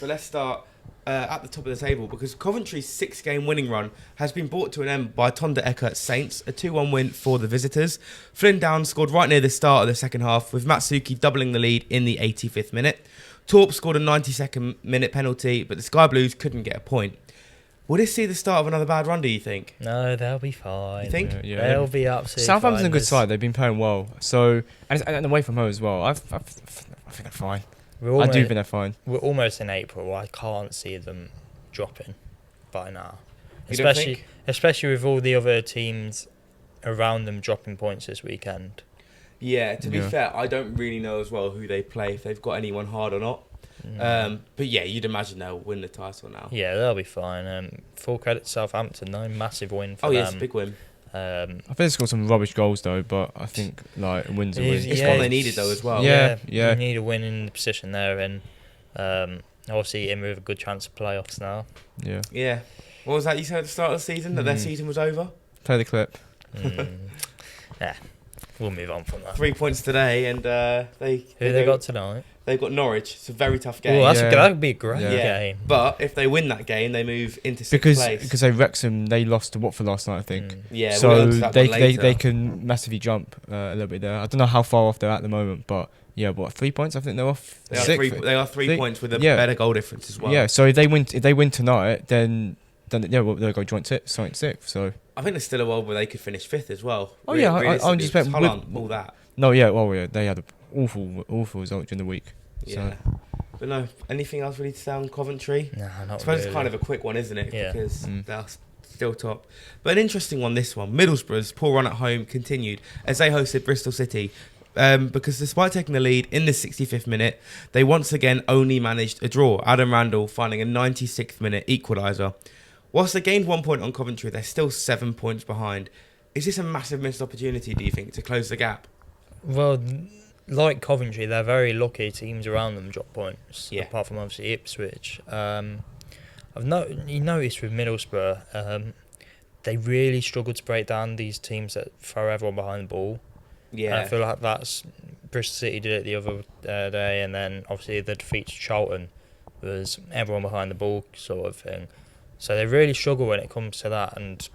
So let's start at the top of the table because Coventry's 6-game winning run has been brought to an end by Tonda Eka Saints, a 2-1 win for the visitors. Flynn Down scored right near the start of the second half, with Matsuki doubling the lead in the 85th minute. Torp scored a 92nd minute penalty, but the Sky Blues couldn't get a point. Will this see the start of another bad run, do you think? No, they'll be fine. You think? Yeah. They'll be absolutely Southampton's fine. a good side. They've been playing well. So and away from home as well. I think they're fine. I do think they're fine. We're almost in April. I can't see them dropping by now. You don't think? Especially with all the other teams around them dropping points this weekend. Yeah, to be fair, I don't really know as well who they play, if they've got anyone hard or not. But yeah, you'd imagine they'll win the title now. Yeah, they'll be fine. Full credit to Southampton, though. Massive win for them. Oh, yes, big win. I think they scored some rubbish goals though, but I think like wins a win. It's one they needed though as well. Yeah. You need a win in the position they're in. Obviously, in with a good chance of playoffs now. Yeah. Yeah. What was that you said at the start of the season? That their season was over? Play the clip. Yeah, we'll move on from that. 3 points today, and Who they got tonight? They've got Norwich. It's a very tough game. Oh, that would be a great Yeah. game. But if they win that game, they move into sixth place. Because they Wrexham, they lost to Watford last night, I think. Yeah, so we'll go to that one later. they can massively jump a little bit there. I don't know how far off they're at the moment, but yeah, 3 points? I think they're off. They are three points with a better goal difference as well. Yeah, so if they win tonight, then they'll go joint sixth. So I think there's still a world where they could finish fifth as well. Oh yeah, I'm just hold on, all that. No, yeah, well, yeah, they had an awful result during the week. Yeah. So. But no, anything else we need to say on Coventry? No, not I suppose really. it's kind of a quick one, isn't it? Yeah. Because they're still top. But an interesting one, this one. Middlesbrough's poor run at home continued as they hosted Bristol City. Because despite taking the lead in the 65th minute, they once again only managed a draw. Adam Randall finding a 96th minute equaliser. Whilst they gained 1 point on Coventry, they're still 7 points behind. Is this a massive missed opportunity, do you think, to close the gap? Well, like Coventry, they're very lucky teams around them drop points, apart from obviously Ipswich. I've noticed with Middlesbrough, they really struggle to break down these teams that throw everyone behind the ball. Yeah. And I feel like that's Bristol City did it the other day, and then obviously the defeat to Charlton was everyone behind the ball sort of thing. So they really struggle when it comes to that, and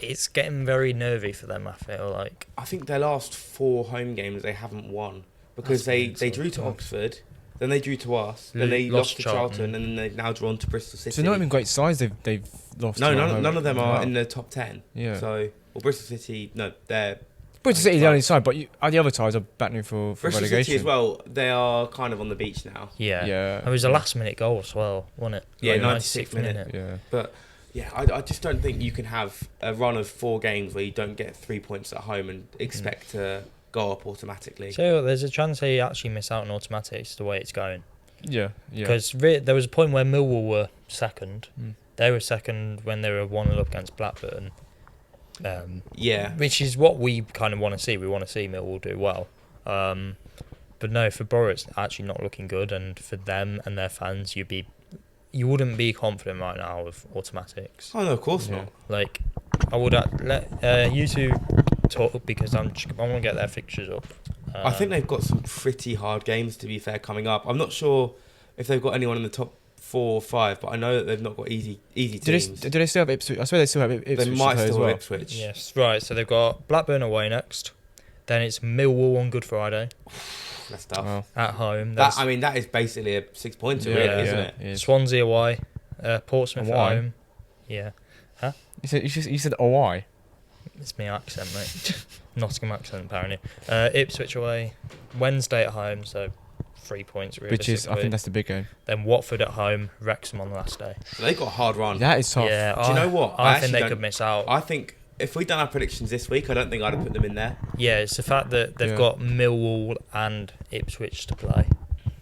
it's getting very nervy for them, I feel like. I think their last 4 home games they haven't won because they drew to Oxford, then they drew to us, then they lost to Charlton, and then they've now drawn to Bristol City. So not even great sides they've lost. No, none of them are in the top 10. Yeah. So, Bristol City, no, they're... Bristol City's the only side, but the other sides are battling for Bristol relegation. City as well, they are kind of on the beach now. Yeah. It was a last-minute goal as well, wasn't it? Yeah, like 96th minute. Yeah. But... yeah, I just don't think you can have a run of 4 games where you don't get 3 points at home and expect to go up automatically. So there's a chance they actually miss out on automatics the way it's going. Yeah. Because there was a point where Millwall were second. They were second when they were 1-0 up against Blackburn. Which is what we kind of want to see. We want to see Millwall do well. But no, for Borough it's actually not looking good, and for them and their fans, you wouldn't be confident right now with automatics. Oh no, of course not. Like, I would let you two talk because I want to get their fixtures up. I think they've got some pretty hard games, to be fair, coming up. I'm not sure if they've got anyone in the top 4 or 5, but I know that they've not got easy teams. Do they still have Ipswich? I swear they still have Ipswich. They might still as well. have Ipswich. Yes, right. So they've got Blackburn away next. Then it's Millwall on Good Friday. That's tough. Wow. At home. That is basically a 6-pointer, really, isn't it? It is. Swansea away. Portsmouth at home. Yeah. Huh? You said OI. It's my accent, mate. Nottingham accent, apparently. Ipswich away. Wednesday at home, so 3 points, really. Which is, I think that's the big game. Then Watford at home, Wrexham on the last day. So they've got a hard run. That is tough. Yeah, Do you know what? I think they could miss out. I think if we'd done our predictions this week, I don't think I'd have put them in there. Yeah, it's the fact that they've got Millwall and Ipswich to play.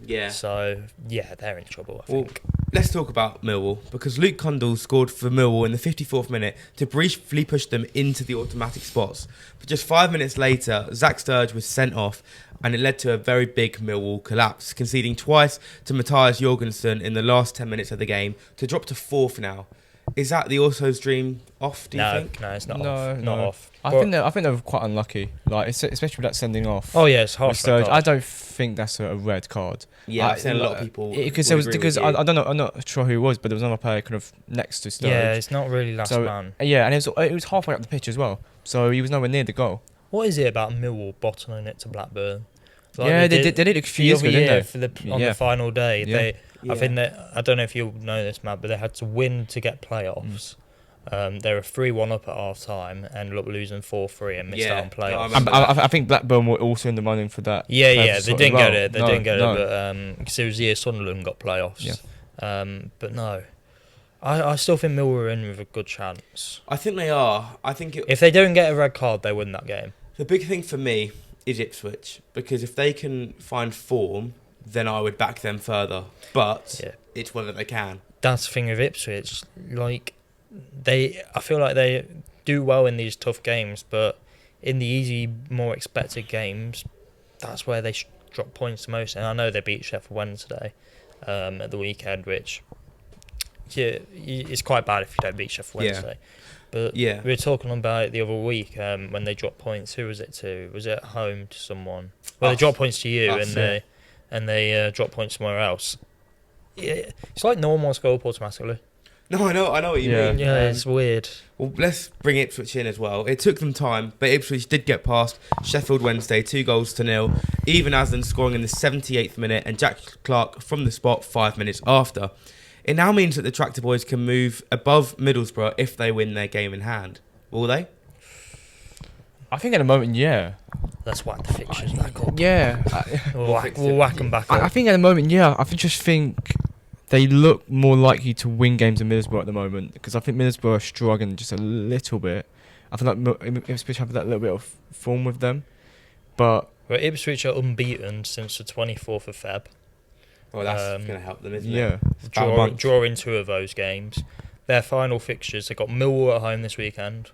Yeah. So, yeah, they're in trouble, I think. Let's talk about Millwall, because Luke Cundall scored for Millwall in the 54th minute to briefly push them into the automatic spots. But just 5 minutes later, Zach Sturge was sent off, and it led to a very big Millwall collapse, conceding twice to Matthias Jorgensen in the last 10 minutes of the game to drop to 4th now. Is that the Orso's dream off, do you think? No, it's not No, off. no. Not off. I think they were quite unlucky, like especially with that sending off. Oh yeah, it's harsh. So I don't think that's a red card. Yeah, I've seen a lot of people. Because I don't know, I'm not sure who it was, but there was another player kind of next to Sturridge. Yeah, it's not really last man. Yeah, and it was halfway up the pitch as well, so he was nowhere near the goal. What is it about Millwall bottling it to Blackburn? Like yeah, they did it a few years ago, didn't they? On the final day, yeah. I think that, I don't know if you'll know this, Matt, but they had to win to get playoffs. They were 3-1 up at half time, ended up losing 4-3 and missed out on playoffs. I think Blackburn were also in the running for that. Yeah, they didn't get it. They didn't get it, but because it was the year Sunderland got playoffs. Yeah. But no, I still think Millwall are in with a good chance. I think they are. I think if they don't get a red card, they win that game. The big thing for me is Ipswich, because if they can find form, then I would back them further. But it's whether they can. That's the thing with Ipswich. Like I feel like they do well in these tough games, but in the easy, more expected games, that's where they drop points the most. And I know they beat Sheffield Wednesday at the weekend, which it's quite bad if you don't beat Sheffield Wednesday. But we were talking about it the other week when they dropped points. Who was it to? Was it at home to someone? Well, they dropped points to you, and they dropped points somewhere else. Yeah, it's like no one wants to go up automatically. No, I know what you mean. Yeah, it's weird. Well, let's bring Ipswich in as well. It took them time, but Ipswich did get past Sheffield Wednesday 2-0. Even Aslan scoring in the 78th minute, and Jack Clark from the spot 5 minutes after. It now means that the Tractor Boys can move above Middlesbrough if they win their game in hand. Will they? I think at the moment, yeah. Let's whack the fixtures back up. Yeah. We'll whack them back up. I think at the moment, yeah. I just think they look more likely to win games than Middlesbrough at the moment, because I think Middlesbrough are struggling just a little bit. I feel like Ipswich have that little bit of form with them. But Ipswich are unbeaten since the 24th of Feb. Well, that's going to help them, isn't it? Yeah. Drawing 2 of those games. Their final fixtures, they've got Millwall at home this weekend.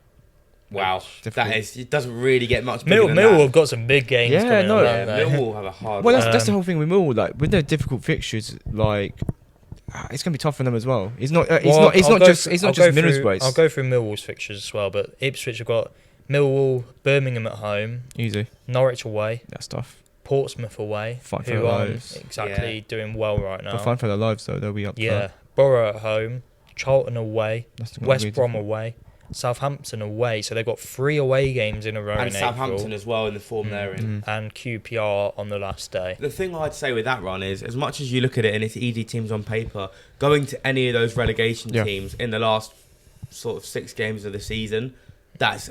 Wow, it doesn't really get much bigger than Millwall that. have got some big games coming up. Millwall have a hard. Well, that's the whole thing with Millwall. Like with their difficult fixtures, like it's going to be tough for them as well. It's not just Middlesbrough. I'll go through Millwall's fixtures as well, but Ipswich have got Millwall, Birmingham at home, easy, Norwich away, that's tough. Portsmouth away, fight for their lives. Doing well right now. They'll fight for their lives though. They'll be up. Yeah, Borough at home, Charlton away, West Brom away, Southampton away. So they've got 3 away games in a row. And Southampton as well in the form they're in. And QPR on the last day. The thing I'd say with that run is, as much as you look at it and it's easy teams on paper, going to any of those relegation teams in the last sort of 6 games of the season, that's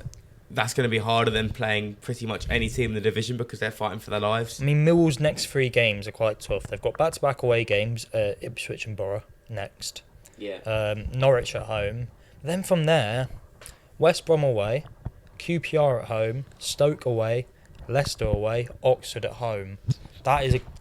going to be harder than playing pretty much any team in the division, because they're fighting for their lives. I mean, Millwall's next 3 games are quite tough. They've got back-to-back away games, Ipswich and Borough next. Norwich at home. Then from there, West Brom away, QPR at home, Stoke away, Leicester away, Oxford at home.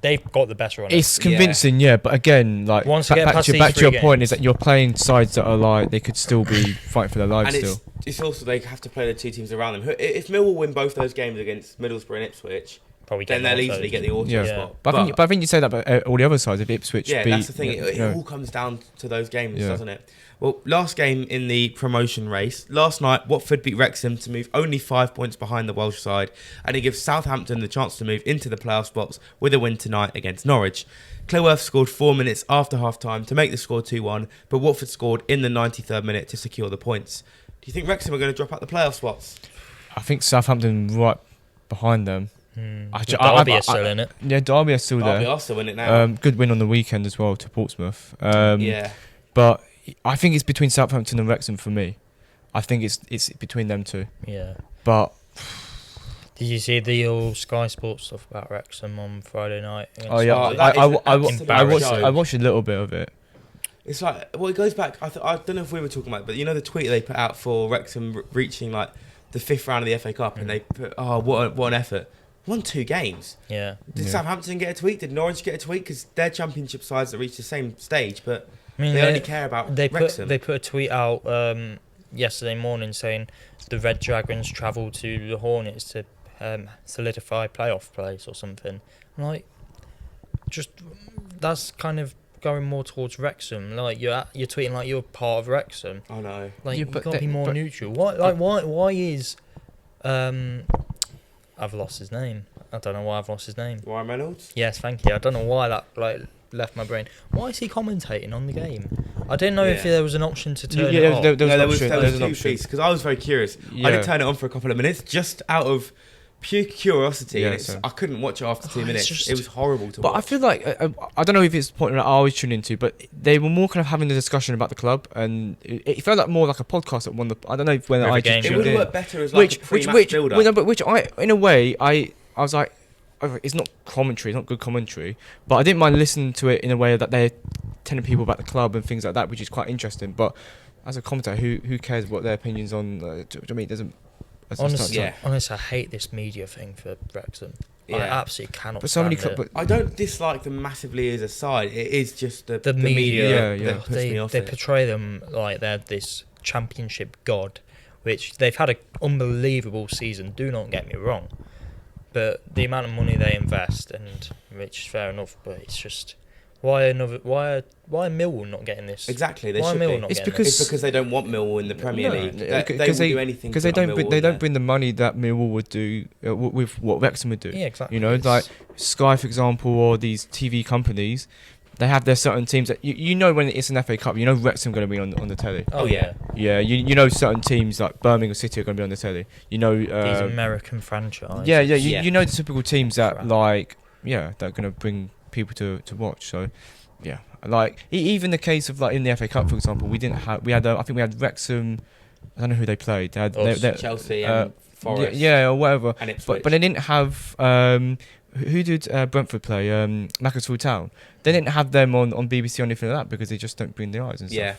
They've got the best run. It's convincing, but again, like once back to your point is that you're playing sides that are like they could still be fighting for their lives and still. It's also they have to play the 2 teams around them. If Millwall win both those games against Middlesbrough and Ipswich, then they'll easily get the auto spot. But I think you say that about all the other sides. If Ipswich beat, that's the thing. It all comes down to those games, doesn't it? Well, last game in the promotion race. Last night, Watford beat Wrexham to move only 5 points behind the Welsh side, and it gives Southampton the chance to move into the playoff spots with a win tonight against Norwich. Cleworth scored 4 minutes after half-time to make the score 2-1, but Watford scored in the 93rd minute to secure the points. Do you think Wrexham are going to drop out the playoff spots? I think Southampton right behind them. Derby are still in it. Yeah, Derby are still there. Derby are still in it now. Good win on the weekend as well to Portsmouth. But I think it's between Southampton and Wrexham for me. I think it's between them two. Yeah. But did you see the old Sky Sports stuff about Wrexham on Friday night? I watched a little bit of it. It's like, well, it goes back. I don't know if we were talking about it, but you know the tweet they put out for Wrexham reaching like the 5th round of the FA Cup, and they put, what an effort. Won 2 games. Yeah. Did Southampton get a tweet? Did Norwich get a tweet? Because they're championship sides that reach the same stage, but they only care about Wrexham. They put a tweet out yesterday morning saying the Red Dragons travel to the Hornets to solidify playoff place or something. I'm like, just that's kind of going more towards Wrexham. Like you're tweeting like you're part of Wrexham. I know. Like Yeah, you've but got to be more neutral. Why is I've lost his name. I don't know why I've lost his name. Ryan Reynolds? Yes, thank you. I don't know why that left my brain. Why is he commentating on the game? I didn't know if there was an option to turn it off. There was an two option. pieces because I was very curious. Yeah. I did turn it on for a couple of minutes just out of pure curiosity. Yeah, And I couldn't watch it after 2 minutes. just- It was horrible to But watch. I feel like I don't know if it's the point that I always tune into, but they were more kind of having the discussion about the club, and it felt like more like a podcast at one. I don't know if when Every I game just it tuned would have in. worked better as like a pre-match build-up. No, but which I in a way I was like, oh, it's not commentary, it's not good commentary, but I didn't mind listening to it in a way that they're telling people about the club and things like that, which is quite interesting. But as a commentator, who cares what their opinions on? Do you know what I mean? It doesn't. Honestly, Yeah. honestly, I hate this media thing for Wrexham. I absolutely cannot. But so many, stand it. but I don't dislike them massively as a side. It is just the media, media Yeah, that puts me off they it. portray them like they're this championship god, which they've had an unbelievable season. Do not get me wrong, but the amount of money they invest, and which is fair enough, but it's just why Millwall not getting this? Exactly, they Why should Millwall be. not It's getting because- It's because they don't want Millwall in the Premier No, League. no, They will because do anything because to they put don't Millwall they there. don't bring the money that Millwall would do with what Wrexham would do. Yeah, exactly. You know, like Sky, for example, or these TV companies, they have their certain teams that you know when it's an FA Cup, you know Wrexham going to be on the telly. Oh yeah, Yeah, you know certain teams like Birmingham City are going to be on the telly. You know, these American franchises. yeah, Yeah. you know the typical teams that Crap. like they're going to bring people to watch. So yeah, like even the case of like in the FA Cup, for example, we had I think we had Wrexham. I don't know who they played. They had Us, Chelsea and Forest. yeah, or whatever. And Ipswich. But they didn't have who did Brentford play? Macclesfield Town. They didn't have them on BBC or anything like that because they just don't bring the eyes and stuff. Yeah.